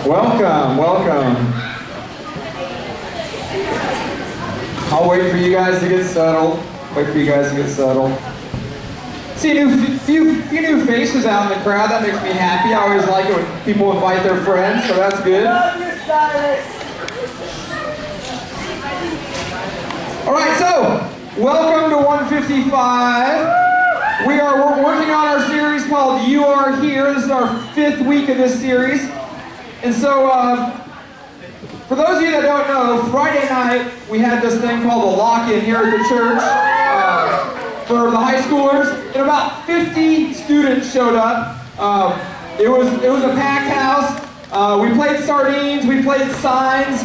Welcome, welcome. I'll wait for you guys to get settled. See a few new faces out in the crowd. That makes me happy. I always like it when people invite their friends, so that's good. All right, so welcome to 155. We're working on our series called You Are Here. This is our 5th week of this series. And so, for those of you that don't know, Friday night we had this thing called a lock-in here at the church for the high schoolers, and about 50 students showed up. It was a packed house. We played sardines, we played signs.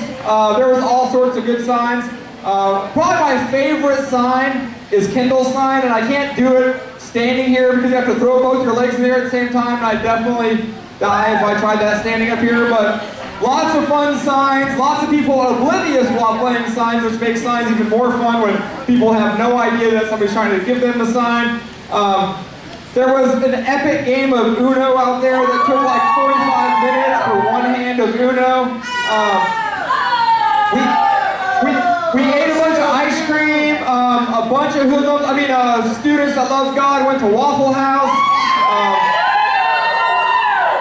There was all sorts of good signs. Probably my favorite sign is Kendall's sign, and I can't do it standing here because you have to throw both your legs in the air at the same time, and I'd definitely die if I tried that standing up here. But lots of fun signs, lots of people oblivious while playing signs, which makes signs even more fun when people have no idea that somebody's trying to give them the sign. There was an epic game of Uno out there that took like 45 minutes for one hand of Uno. We ate a bunch of ice cream, a bunch of hoodlums, students that love God went to Waffle House.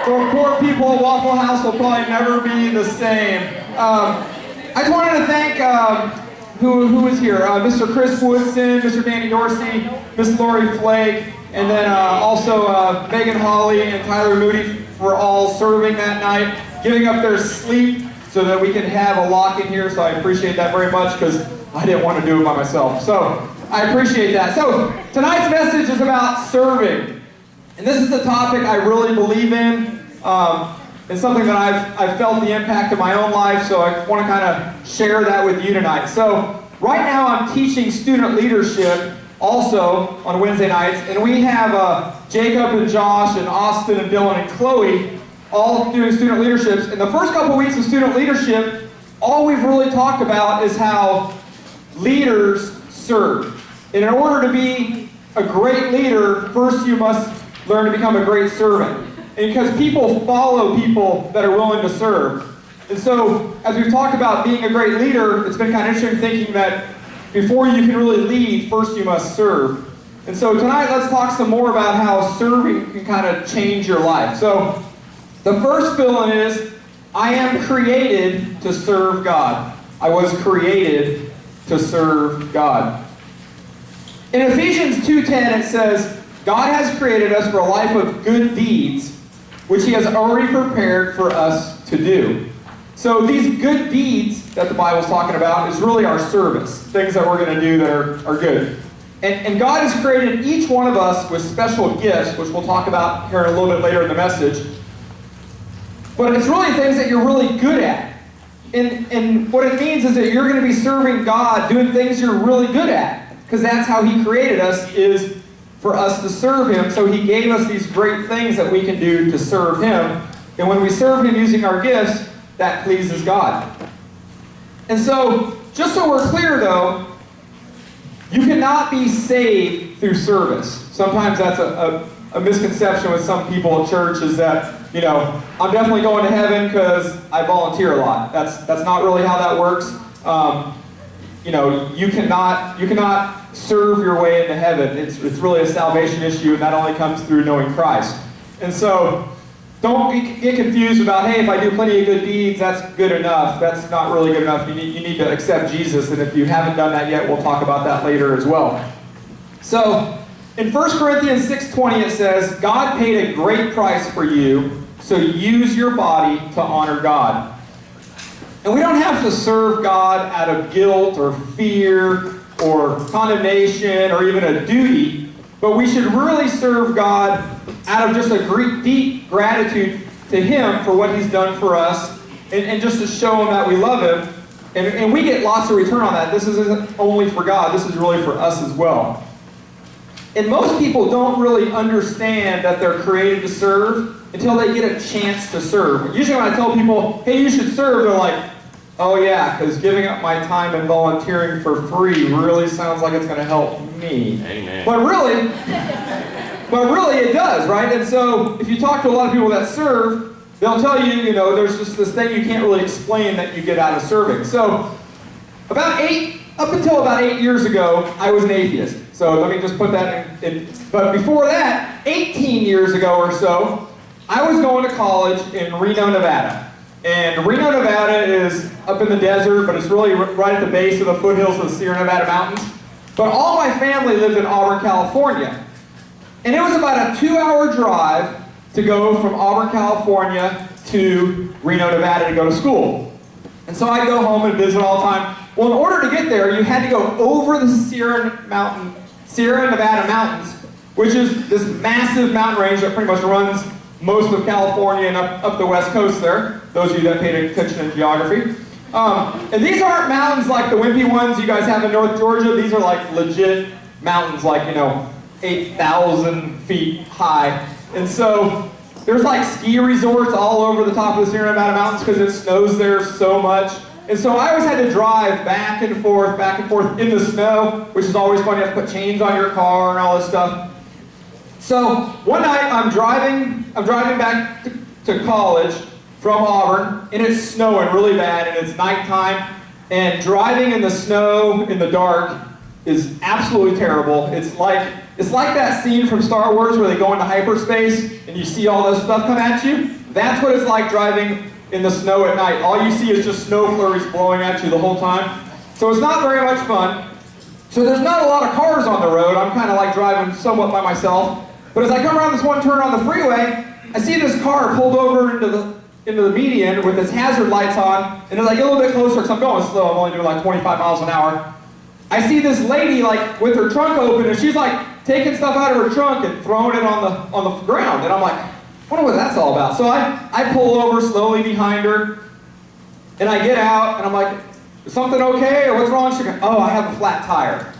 The poor people at Waffle House will probably never be the same. I just wanted to thank, who was here? Mr. Chris Woodson, Mr. Danny Dorsey, Miss Lori Flake, and then also Megan Hawley and Tyler Moody for all serving that night, giving up their sleep so that we can have a lock in here. So I appreciate that very much because I didn't want to do it by myself. So I appreciate that. So tonight's message is about serving. And this is a topic I really believe in. It's something that I've felt the impact of my own life, so I want to kind of share that with you tonight. So right now I'm teaching student leadership also on Wednesday nights, and we have Jacob and Josh and Austin and Dylan and Chloe all doing student leaderships. In the first couple weeks of student leadership, all we've really talked about is how leaders serve. And in order to be a great leader, first you must learn to become a great servant. And because people follow people that are willing to serve. And so, as we've talked about being a great leader, it's been kind of interesting thinking that before you can really lead, first you must serve. And so tonight, let's talk some more about how serving can kind of change your life. So, the first fill-in is, I am created to serve God. I was created to serve God. In Ephesians 2:10, it says, God has created us for a life of good deeds, which He has already prepared for us to do. So these good deeds that the Bible's talking about is really our service, things that we're going to do that are good. And God has created each one of us with special gifts, which we'll talk about here a little bit later in the message. But it's really things that you're really good at. And what it means is that you're going to be serving God, doing things you're really good at. Because that's how He created us, is for us to serve Him. So He gave us these great things that we can do to serve Him. And when we serve Him using our gifts, that pleases God. And so, just so we're clear though, you cannot be saved through service. Sometimes that's a misconception with some people at church, is that, I'm definitely going to heaven because I volunteer a lot. That's not really how that works. You cannot serve your way into heaven. It's really a salvation issue, and that only comes through knowing Christ. And so, don't get confused about, hey, if I do plenty of good deeds, that's good enough. That's not really good enough. You need to accept Jesus, and if you haven't done that yet, we'll talk about that later as well. So, in 1 Corinthians 6:20, it says, God paid a great price for you, so use your body to honor God. And we don't have to serve God out of guilt or fear or condemnation or even a duty, but we should really serve God out of just a deep gratitude to Him for what He's done for us, and just to show Him that we love Him. And we get lots of return on that. This isn't only for God, this is really for us as well. And most people don't really understand that they're created to serve until they get a chance to serve. Usually when I tell people, hey, you should serve, they're like, oh yeah, because giving up my time and volunteering for free really sounds like it's going to help me. Amen. But really it does, right? And so if you talk to a lot of people that serve, they'll tell you, you know, there's just this thing you can't really explain that you get out of serving. So up until about 8 years ago, I was an atheist. So let me just put that in. But before that, 18 years ago or so, I was going to college in Reno, Nevada. And Reno, Nevada is up in the desert, but it's really right at the base of the foothills of the Sierra Nevada mountains. But all my family lived in Auburn, California. And it was about a 2-hour drive to go from Auburn, California to Reno, Nevada to go to school. And so I'd go home and visit all the time. Well, in order to get there, you had to go over the Sierra Nevada mountains, which is this massive mountain range that pretty much runs most of California and up the west coast there, those of you that paid attention in geography. And these aren't mountains like the wimpy ones you guys have in North Georgia. These are like legit mountains, like, you know, 8,000 feet high. And so there's like ski resorts all over the top of the Sierra Nevada mountains because it snows there so much. And so I always had to drive back and forth in the snow, which is always fun. You have to put chains on your car and all this stuff. So one night I'm driving back to college from Auburn, and it's snowing really bad, and it's nighttime, and driving in the snow in the dark is absolutely terrible. It's like that scene from Star Wars where they go into hyperspace and you see all this stuff come at you. That's what it's like driving in the snow at night. All you see is just snow flurries blowing at you the whole time. So it's not very much fun. So there's not a lot of cars on the road. I'm kind of like driving somewhat by myself. But as I come around this one turn on the freeway, I see this car pulled over into the median with its hazard lights on. And as I get a little bit closer, because I'm going slow, I'm only doing like 25 miles an hour, I see this lady like with her trunk open, and she's like taking stuff out of her trunk and throwing it on the ground. And I'm like, I wonder what that's all about. So I pull over slowly behind her, and I get out, and I'm like, is something okay, or what's wrong? She goes, oh, I have a flat tire.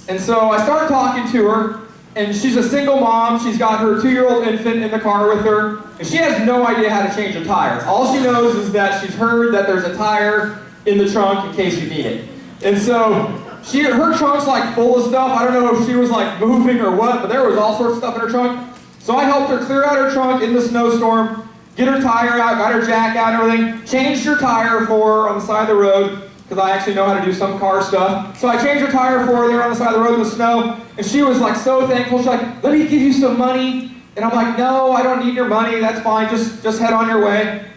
And so I start talking to her, and she's a single mom. She's got her 2-year-old infant in the car with her, and she has no idea how to change a tire. All she knows is that she's heard that there's a tire in the trunk in case you need it. And so her trunk's like full of stuff. I don't know if she was like moving or what, but there was all sorts of stuff in her trunk. So I helped her clear out her trunk in the snowstorm, get her tire out, got her jack out and everything, changed her tire for her on the side of the road, because I actually know how to do some car stuff. So I changed her tire for her there on the side of the road in the snow, and she was like so thankful. She's like, let me give you some money. And I'm like, no, I don't need your money, that's fine, just head on your way.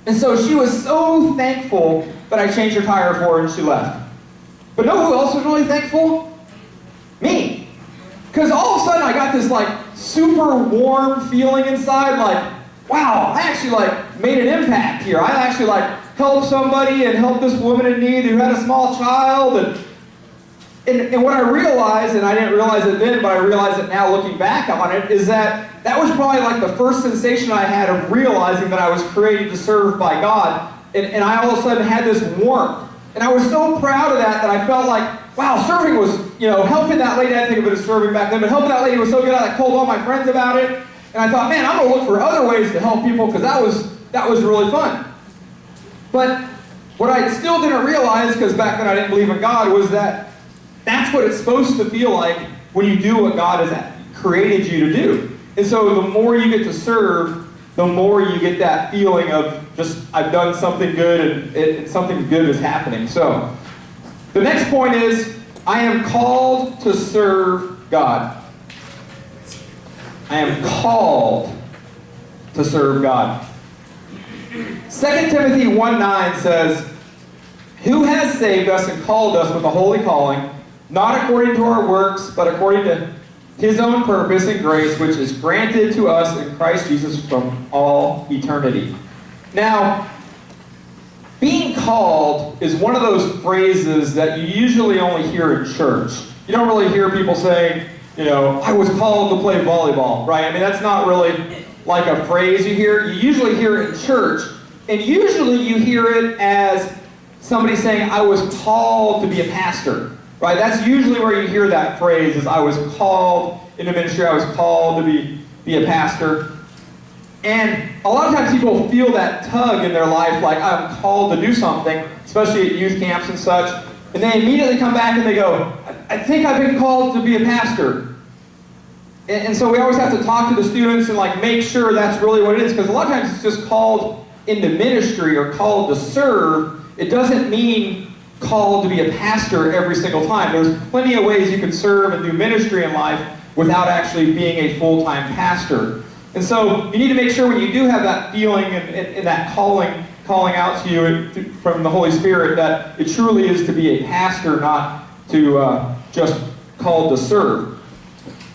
And so she was so thankful that I changed her tire for her and she left. But know who else was really thankful? Me. Because all of a sudden I got this like super warm feeling inside, like, wow, I actually like made an impact here. I actually like helped somebody and helped this woman in need who had a small child. And what I realized, and I didn't realize it then, but I realize it now looking back on it, is that was probably like the first sensation I had of realizing that I was created to serve by God. And I all of a sudden had this warmth. And I was so proud of that I felt like, wow, serving was, helping that lady. I didn't think of it as serving back then, but helping that lady was so good. I told all my friends about it. And I thought, man, I'm going to look for other ways to help people because that was really fun. But what I still didn't realize, because back then I didn't believe in God, was that that's what it's supposed to feel like when you do what God has created you to do. And so the more you get to serve, the more you get that feeling of just, I've done something good and something good is happening. So the next point is, I am called to serve God. I am called to serve God. 2 Timothy 1:9 says, who has saved us and called us with a holy calling, not according to our works, but according to his own purpose and grace, which is granted to us in Christ Jesus from all eternity. Now, being called is one of those phrases that you usually only hear in church. You don't really hear people saying, I was called to play volleyball, right? I mean, that's not really like a phrase you hear. You usually hear it in church, and usually you hear it as somebody saying, I was called to be a pastor. Right, that's usually where you hear that phrase, is I was called into ministry, I was called to be a pastor. And a lot of times people feel that tug in their life, like I'm called to do something, especially at youth camps and such, and they immediately come back and they go, I think I've been called to be a pastor. And so we always have to talk to the students and like make sure that's really what it is, because a lot of times it's just called into ministry or called to serve. It doesn't mean called to be a pastor every single time. There's plenty of ways you can serve and do ministry in life without actually being a full-time pastor. And so you need to make sure when you do have that feeling and that calling out to you from the Holy Spirit, that it truly is to be a pastor, not to just called to serve.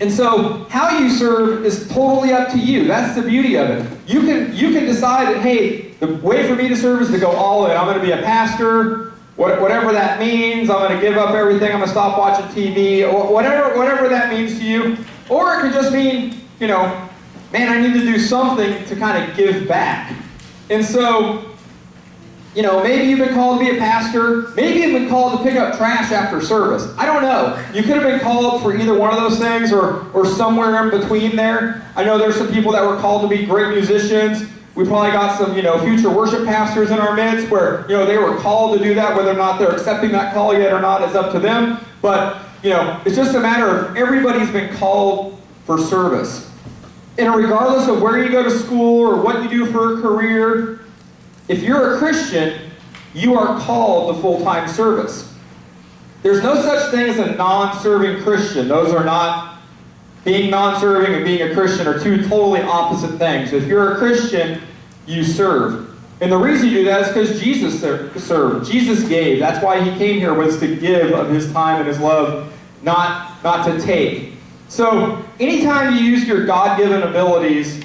And so how you serve is totally up to you. That's the beauty of it. You can decide that, hey, the way for me to serve is to go all in. I'm going to be a pastor, whatever that means. I'm going to give up everything. I'm going to stop watching TV, or whatever that means to you. Or it could just mean, you know, man, I need to do something to kind of give back. And so, you know, maybe you've been called to be a pastor. Maybe you've been called to pick up trash after service. I don't know. You could have been called for either one of those things or somewhere in between there. I know there's some people that were called to be great musicians. We probably got some, you know, future worship pastors in our midst where, you know, they were called to do that. Whether or not they're accepting that call yet or not is up to them. But, you know, it's just a matter of everybody's been called for service. And regardless of where you go to school or what you do for a career, if you're a Christian, you are called to full-time service. There's no such thing as a non-serving Christian. Those are not, being non-serving and being a Christian are two totally opposite things. If you're a Christian, you serve. And the reason you do that is because Jesus served. Jesus gave. That's why he came here, was to give of his time and his love, not to take. So anytime you use your God-given abilities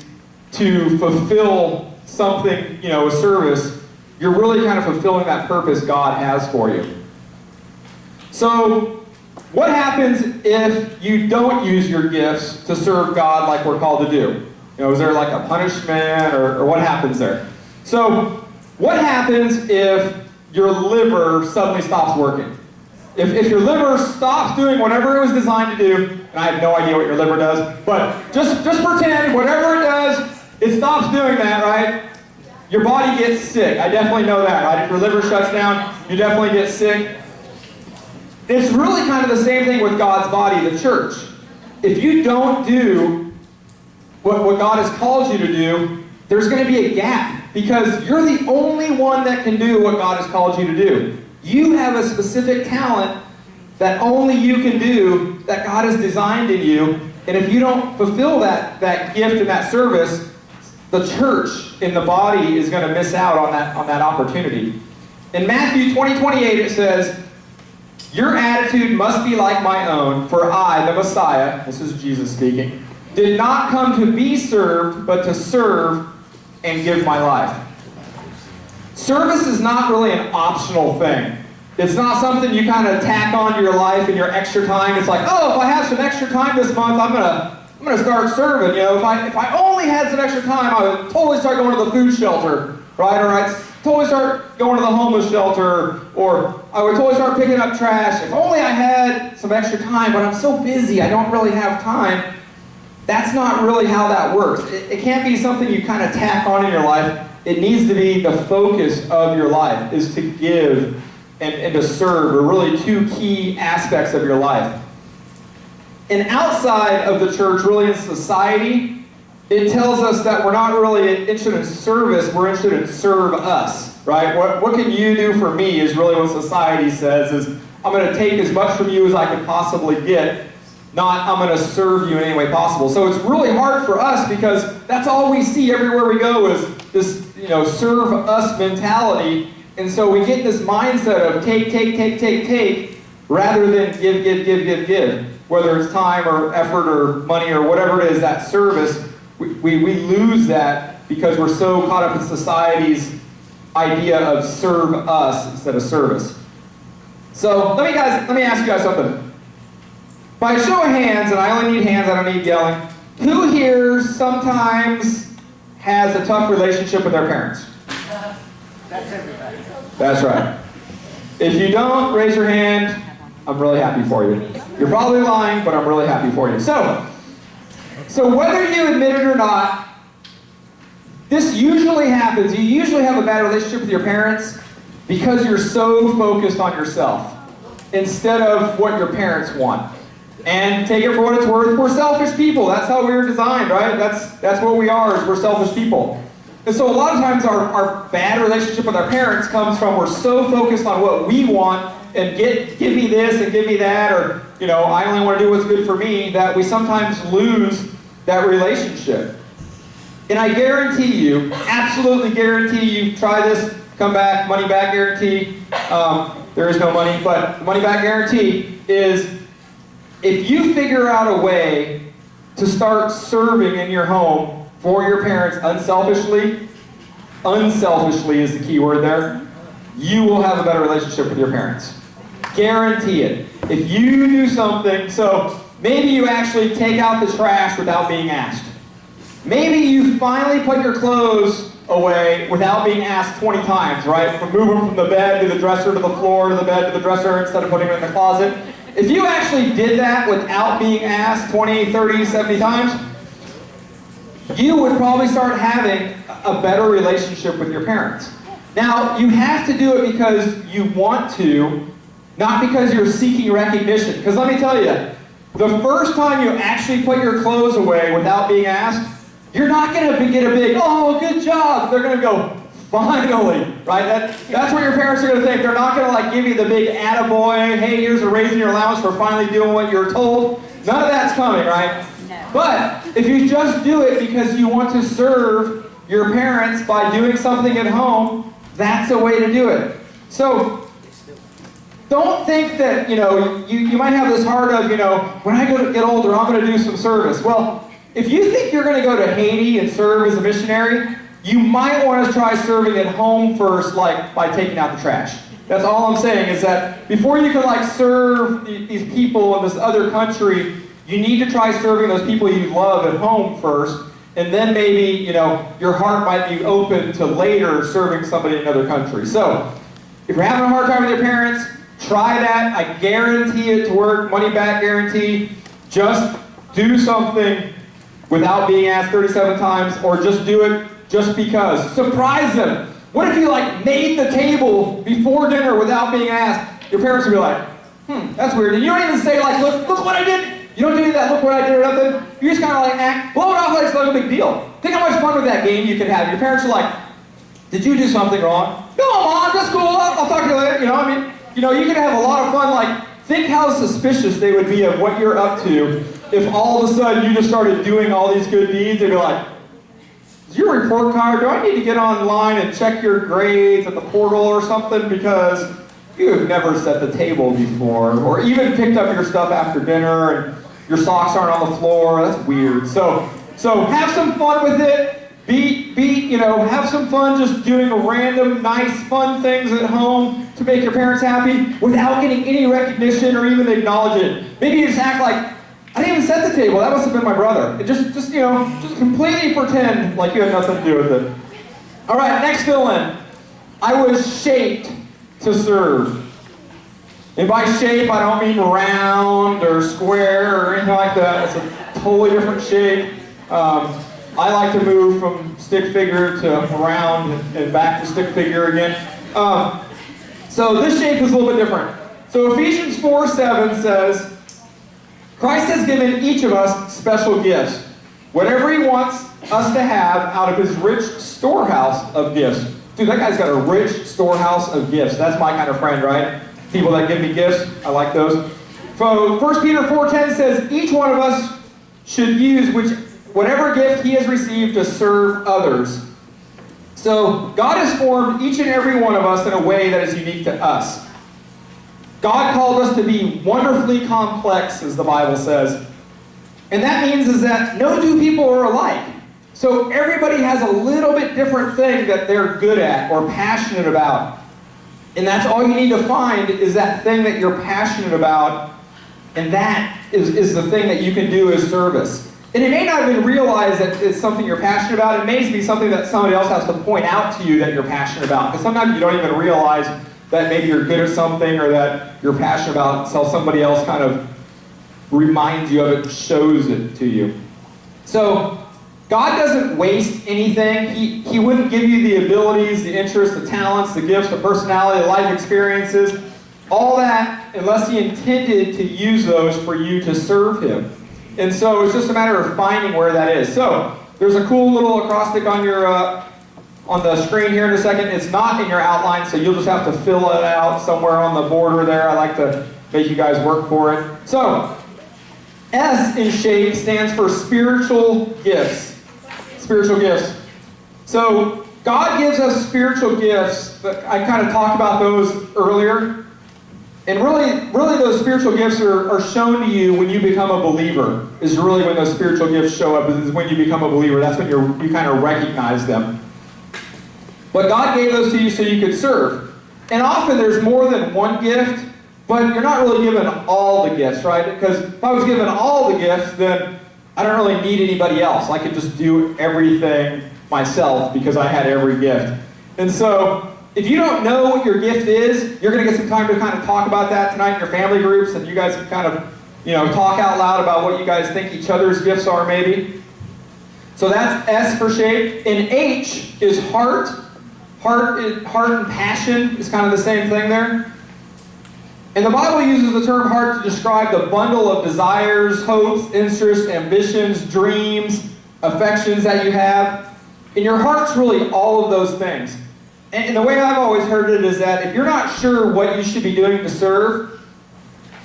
to fulfill something, you know, a service, you're really kind of fulfilling that purpose God has for you. So what happens if you don't use your gifts to serve God like we're called to do? You know, is there like a punishment or what happens there? So what happens if your liver suddenly stops working? If your liver stops doing whatever it was designed to do, and I have no idea what your liver does, but just pretend whatever it does, it stops doing that, right? Your body gets sick. I definitely know that, right? If your liver shuts down, you definitely get sick. It's really kind of the same thing with God's body, the church. If you don't do what God has called you to do, there's going to be a gap, because you're the only one that can do what God has called you to do. You have a specific talent that only you can do, that God has designed in you. And if you don't fulfill that gift and that service, the church in the body is going to miss out on that opportunity. In Matthew 20:28 it says, "Your attitude must be like my own, for I, the Messiah," this is Jesus speaking, "did not come to be served, but to serve and give my life." Service is not really an optional thing. It's not something you kind of tack on to your life and your extra time. It's like, oh, if I have some extra time this month, I'm gonna start serving. You know, if I only had some extra time, I would totally start going to the food shelter, right? Or I'd totally start going to the homeless shelter, or I would totally start picking up trash. If only I had some extra time, but I'm so busy, I don't really have time. That's not really how that works. It can't be something you kind of tack on in your life. It needs to be the focus of your life, is to give and to serve, are really two key aspects of your life. And outside of the church, really in society, it tells us that we're not really interested in service, we're interested in serve us, right? What can you do for me is really what society says, is I'm going to take as much from you as I can possibly get, not I'm going to serve you in any way possible. So it's really hard for us, because that's all we see everywhere we go is this, you know, serve us mentality. And so we get this mindset of take, rather than give. Whether it's time or effort or money or whatever it is, that service, we lose that because we're so caught up in society's idea of serve us instead of service. So let me ask you guys something. By a show of hands, and I only need hands, I don't need yelling, who here sometimes has a tough relationship with their parents? That's everybody. That's right. If you don't, raise your hand. I'm really happy for you. You're probably lying, but I'm really happy for you. So whether you admit it or not, this usually happens. You usually have a bad relationship with your parents because you're so focused on yourself instead of what your parents want. And take it for what it's worth, we're selfish people. That's how we were designed, right? That's what we are, is we're selfish people. And so a lot of times our bad relationship with our parents comes from we're so focused on what we want and give me this and give me that, or I only want to do what's good for me, that we sometimes lose that relationship. And I guarantee you, absolutely guarantee you, try this, come back, money back guarantee. There is no money, but the money back guarantee is if you figure out a way to start serving in your home for your parents unselfishly is the key word there, you will have a better relationship with your parents. Guarantee it. If you do something, so maybe you actually take out the trash without being asked. Maybe you finally put your clothes away without being asked 20 times, right? From moving from the bed to the dresser to the floor to the bed to the dresser instead of putting it in the closet. If you actually did that without being asked 20, 30, 70 times, you would probably start having a better relationship with your parents. Now, you have to do it because you want to, not because you're seeking recognition. Because let me tell you, the first time you actually put your clothes away without being asked, you're not going to get a big, oh, good job. They're going to go, finally, right? That's what your parents are going to think. They're not going to give you the big attaboy, hey, here's a raise in your allowance for finally doing what you're told. None of that's coming, right? No. But if you just do it because you want to serve your parents by doing something at home, that's a way to do it. So don't think that, you might have this heart of, when I get older, I'm going to do some service. Well, if you think you're going to go to Haiti and serve as a missionary, you might want to try serving at home first, by taking out the trash. That's all I'm saying, is that before you can serve these people in this other country, you need to try serving those people you love at home first, and then maybe, your heart might be open to later serving somebody in another country. So, if you're having a hard time with your parents, try that. I guarantee it to work, money back guarantee. Just do something without being asked 37 times, or just do it just because. Surprise them. What if you made the table before dinner without being asked? Your parents would be like, that's weird. And you don't even say look what I did. You don't do that, look what I did or nothing. You just kind of act, blow it off like it's not a big deal. Think how much fun with that game you could have. Your parents are like, did you do something wrong? No, Mom, that's cool. I'll talk to you later. You could have a lot of fun. Think how suspicious they would be of what you're up to if all of a sudden you just started doing all these good deeds. They'd be like, is your report card, do I need to get online and check your grades at the portal or something, because you've never set the table before, or even picked up your stuff after dinner and your socks aren't on the floor. That's weird. So have some fun with it. Have some fun just doing random, nice, fun things at home to make your parents happy without getting any recognition or even acknowledge it. Maybe you just act like, I didn't even set the table. That must have been my brother. And just completely pretend like you had nothing to do with it. All right, next fill-in. I was shaped to serve. And by shape, I don't mean round or square or anything like that. It's a totally different shape. I like to move from stick figure to round and back to stick figure again. So this shape is a little bit different. So Ephesians 4:7 says, Christ has given each of us special gifts, whatever he wants us to have out of his rich storehouse of gifts. Dude, that guy's got a rich storehouse of gifts. That's my kind of friend, right? People that give me gifts, I like those. So 1 Peter 4:10 says, each one of us should use whatever gift he has received to serve others. So God has formed each and every one of us in a way that is unique to us. God called us to be wonderfully complex, as the Bible says. And that means is that no two people are alike. So everybody has a little bit different thing that they're good at or passionate about. And that's all you need to find is that thing that you're passionate about. And that is the thing that you can do as service. And it may not even realize that it's something you're passionate about. It may be something that somebody else has to point out to you that you're passionate about. Because sometimes you don't even realize that maybe you're good at something or that you're passionate about until somebody else kind of reminds you of it, shows it to you. So God doesn't waste anything. He wouldn't give you the abilities, the interests, the talents, the gifts, the personality, the life experiences All that unless he intended to use those for you to serve him. And so it's just a matter of finding where that is. So there's a cool little acrostic on your on the screen here in a second. It's not in your outline, so you'll just have to fill it out somewhere on the border there. I like to make you guys work for it. So S in SHAPE stands for spiritual gifts. Spiritual gifts. So God gives us spiritual gifts, but I kind of talked about those earlier. And really those spiritual gifts are shown to you when you become a believer, is really when those spiritual gifts show up, is when you become a believer. That's when you kind of recognize them. But God gave those to you so you could serve. And often there's more than one gift, but you're not really given all the gifts, right? Because if I was given all the gifts, then I don't really need anybody else. I could just do everything myself because I had every gift. And so if you don't know what your gift is, you're going to get some time to kind of talk about that tonight in your family groups, and you guys can kind of, talk out loud about what you guys think each other's gifts are maybe. So that's S for SHAPE. And H is heart. Heart and passion is kind of the same thing there. And the Bible uses the term heart to describe the bundle of desires, hopes, interests, ambitions, dreams, affections that you have. And your heart's really all of those things. And the way I've always heard it is that if you're not sure what you should be doing to serve,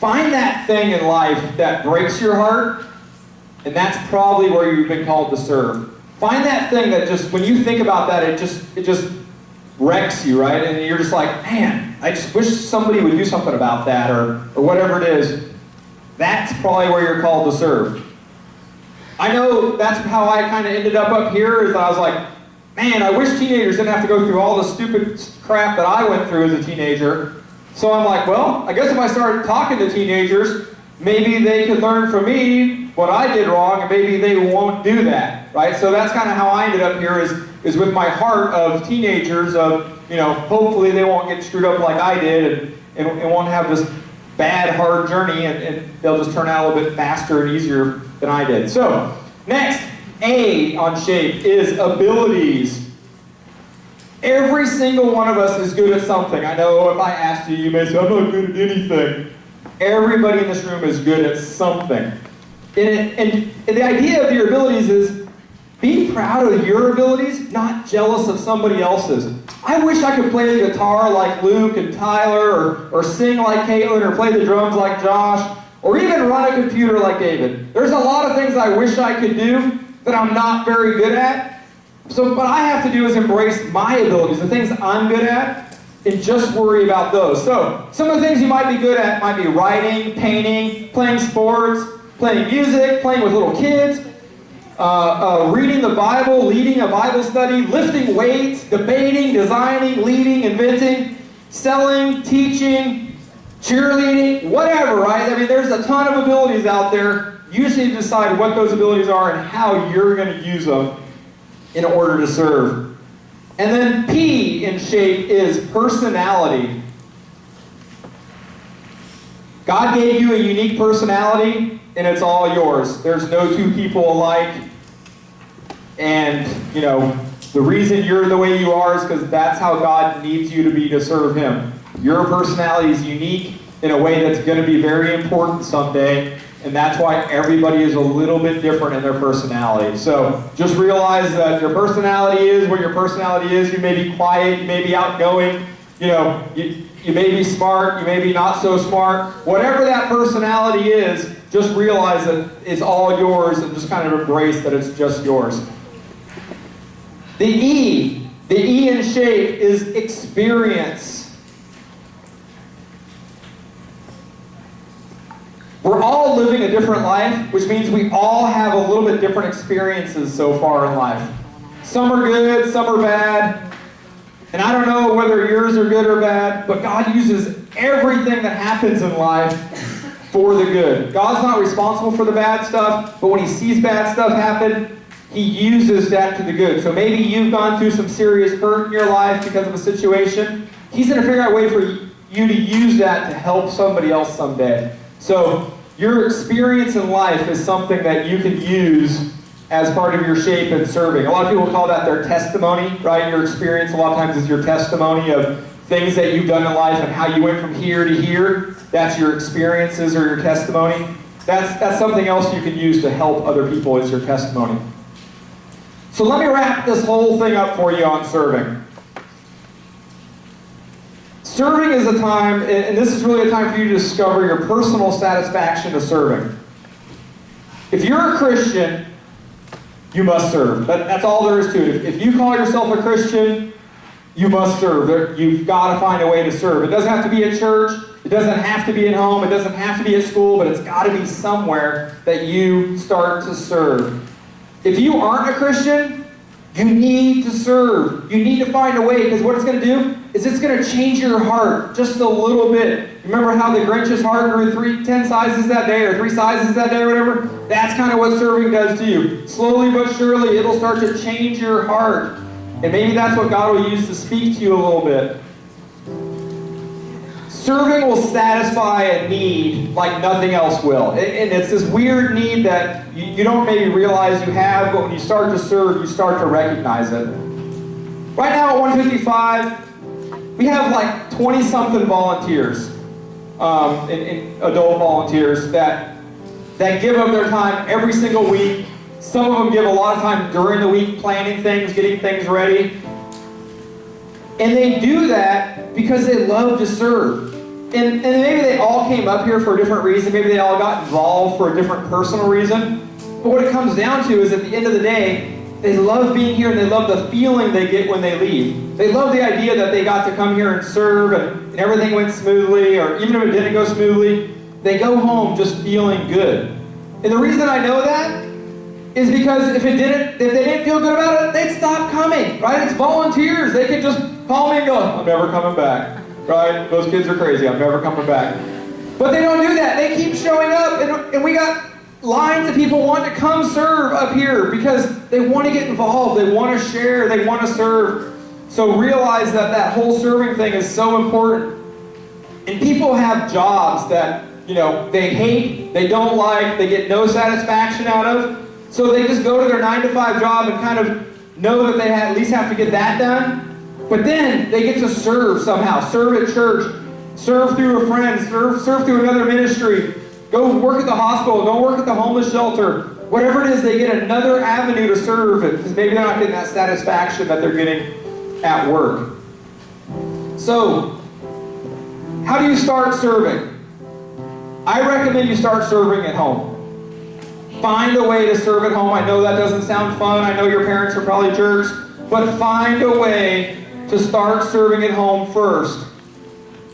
find that thing in life that breaks your heart, and that's probably where you've been called to serve. Find that thing that just, when you think about that, it just wrecks you, right? And you're just like, man, I just wish somebody would do something about that, or whatever it is. That's probably where you're called to serve. I know that's how I kind of ended up here, is that I was like, man, I wish teenagers didn't have to go through all the stupid crap that I went through as a teenager. So I'm like, well, I guess if I started talking to teenagers, maybe they could learn from me what I did wrong, and maybe they won't do that, right? So that's kind of how I ended up here, is with my heart of teenagers of, hopefully they won't get screwed up like I did and won't have this bad, hard journey, and they'll just turn out a little bit faster and easier than I did. So, next, A on SHAPE is abilities. Every single one of us is good at something. I know if I asked you, you may say, I'm not good at anything. Everybody in this room is good at something. And the idea of your abilities is be proud of your abilities, not jealous of somebody else's. I wish I could play the guitar like Luke and Tyler, or sing like Caitlin, or play the drums like Josh, or even run a computer like David. There's a lot of things I wish I could do that I'm not very good at. So what I have to do is embrace my abilities, the things I'm good at, and just worry about those. So some of the things you might be good at might be writing, painting, playing sports, playing music, playing with little kids, reading the Bible, leading a Bible study, lifting weights, debating, designing, leading, inventing, selling, teaching, cheerleading, whatever, right? I mean, there's a ton of abilities out there. You just need to decide what those abilities are and how you're going to use them in order to serve. And then P in SHAPE is personality. God gave you a unique personality, and it's all yours. There's no two people alike. And, the reason you're the way you are is because that's how God needs you to be to serve Him. Your personality is unique in a way that's going to be very important someday, and that's why everybody is a little bit different in their personality. So just realize that your personality is what your personality is. You may be quiet, you may be outgoing, you may be smart, you may be not so smart. Whatever that personality is, just realize that it's all yours, and just kind of embrace that it's just yours. The E in SHAPE is experience. We're all living a different life, which means we all have a little bit different experiences so far in life. Some are good, some are bad. And I don't know whether yours are good or bad, but God uses everything that happens in life for the good. God's not responsible for the bad stuff, but when He sees bad stuff happen, He uses that to the good. So maybe you've gone through some serious hurt in your life because of a situation. He's going to figure out a way for you to use that to help somebody else someday. So your experience in life is something that you can use as part of your SHAPE in serving. A lot of people call that their testimony, right? Your experience a lot of times is your testimony of things that you've done in life and how you went from here to here. That's your experiences or your testimony. That's something else you can use to help other people as your testimony. So let me wrap this whole thing up for you on serving. Serving is a time, and this is really a time for you to discover your personal satisfaction to serving. If you're a Christian, you must serve. That's all there is to it. If you call yourself a Christian, you must serve. You've got to find a way to serve. It doesn't have to be at church. It doesn't have to be at home. It doesn't have to be at school, but it's got to be somewhere that you start to serve. If you aren't a Christian, you need to serve. You need to find a way, because what it's going to do is it's going to change your heart just a little bit. Remember how the Grinch's heart grew 10 sizes that day, or 3 sizes that day, or whatever? That's kind of what serving does to you. Slowly but surely, it'll start to change your heart. And maybe that's what God will use to speak to you a little bit. Serving will satisfy a need like nothing else will. And it's this weird need that you don't maybe realize you have, but when you start to serve, you start to recognize it. Right now at 155, we have like 20-something volunteers, in adult volunteers that give up their time every single week. Some of them give a lot of time during the week planning things, getting things ready. And they do that because they love to serve. And maybe they all came up here for a different reason. Maybe they all got involved for a different personal reason. But what it comes down to is at the end of the day, they love being here and they love the feeling they get when they leave. They love the idea that they got to come here and serve and everything went smoothly, or even if it didn't go smoothly, they go home just feeling good. And the reason I know that is because if they didn't feel good about it, they'd stop coming, right? It's volunteers. They could just call me and go, I'm never coming back, right? Those kids are crazy. I'm never coming back. But they don't do that. They keep showing up, and we got lines of people wanting to come serve up here because they want to get involved. They want to share. They want to serve. So realize that whole serving thing is so important. And people have jobs that, they hate, they don't like, they get no satisfaction out of. So they just go to their 9-to-5 job and kind of know that they at least have to get that done. But then they get to serve somehow. Serve at church. Serve through a friend. Serve through another ministry. Go work at the hospital. Go work at the homeless shelter. Whatever it is, they get another avenue to serve it, because maybe they're not getting that satisfaction that they're getting at work. So, how do you start serving? I recommend you start serving at home. Find a way to serve at home. I know that doesn't sound fun. I know your parents are probably jerks. But find a way to start serving at home first.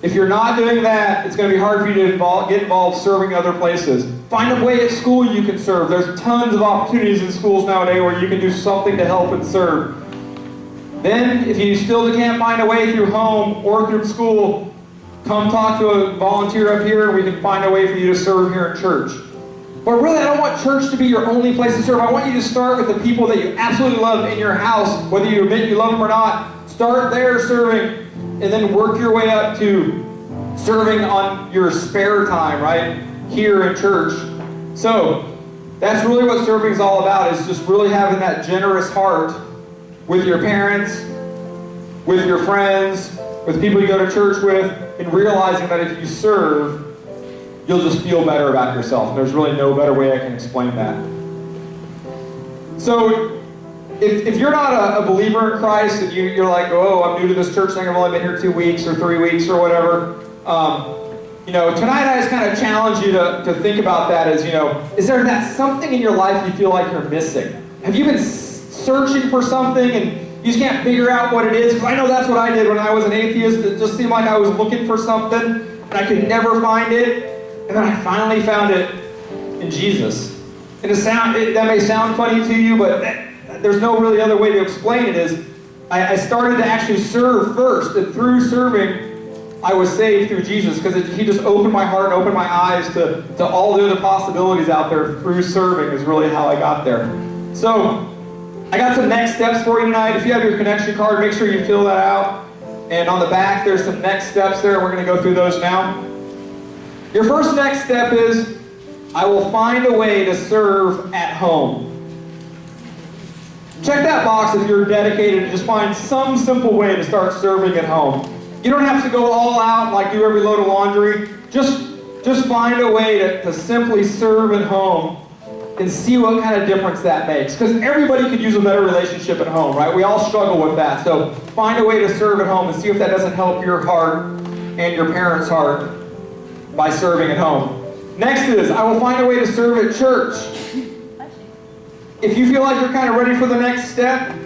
If you're not doing that, it's going to be hard for you to get involved serving other places. Find a way at school you can serve. There's tons of opportunities in schools nowadays where you can do something to help and serve. Then, if you still can't find a way through home or through school, come talk to a volunteer up here and we can find a way for you to serve here in church. But really, I don't want church to be your only place to serve. I want you to start with the people that you absolutely love in your house, whether you admit you love them or not. Start there serving, and then work your way up to serving on your spare time, right? Here in church. So, that's really what serving is all about, is just really having that generous heart with your parents, with your friends, with people you go to church with, and realizing that if you serve, you'll just feel better about yourself. There's really no better way I can explain that. So, if you're not a believer in Christ and you're like, oh, I'm new to this church thing, I've only been here 2 weeks or 3 weeks or whatever, tonight I just kind of challenge you to think about that as, is there that something in your life you feel like you're missing? Have you been searching for something and you just can't figure out what it is? Because I know that's what I did when I was an atheist. It just seemed like I was looking for something and I could never find it. And then I finally found it in Jesus. And that may sound funny to you, but there's no really other way to explain it. Is I started to actually serve first, and through serving, I was saved through Jesus, because He just opened my heart and opened my eyes to all the other possibilities out there. Through serving is really how I got there. So, I got some next steps for you tonight. If you have your connection card, make sure you fill that out. And on the back, there's some next steps there. We're going to go through those now. Your first next step is, I will find a way to serve at home. Check that box if you're dedicated to just find some simple way to start serving at home. You don't have to go all out and like do every load of laundry. Just find a way to simply serve at home and see what kind of difference that makes. Because everybody could use a better relationship at home, right? We all struggle with that. So find a way to serve at home and see if that doesn't help your heart and your parents' heart by serving at home. Next is, I will find a way to serve at church. If you feel like you're kind of ready for the next step,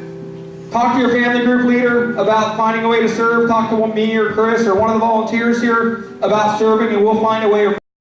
talk to your family group leader about finding a way to serve. Talk to me or Chris or one of the volunteers here about serving, and we'll find a way.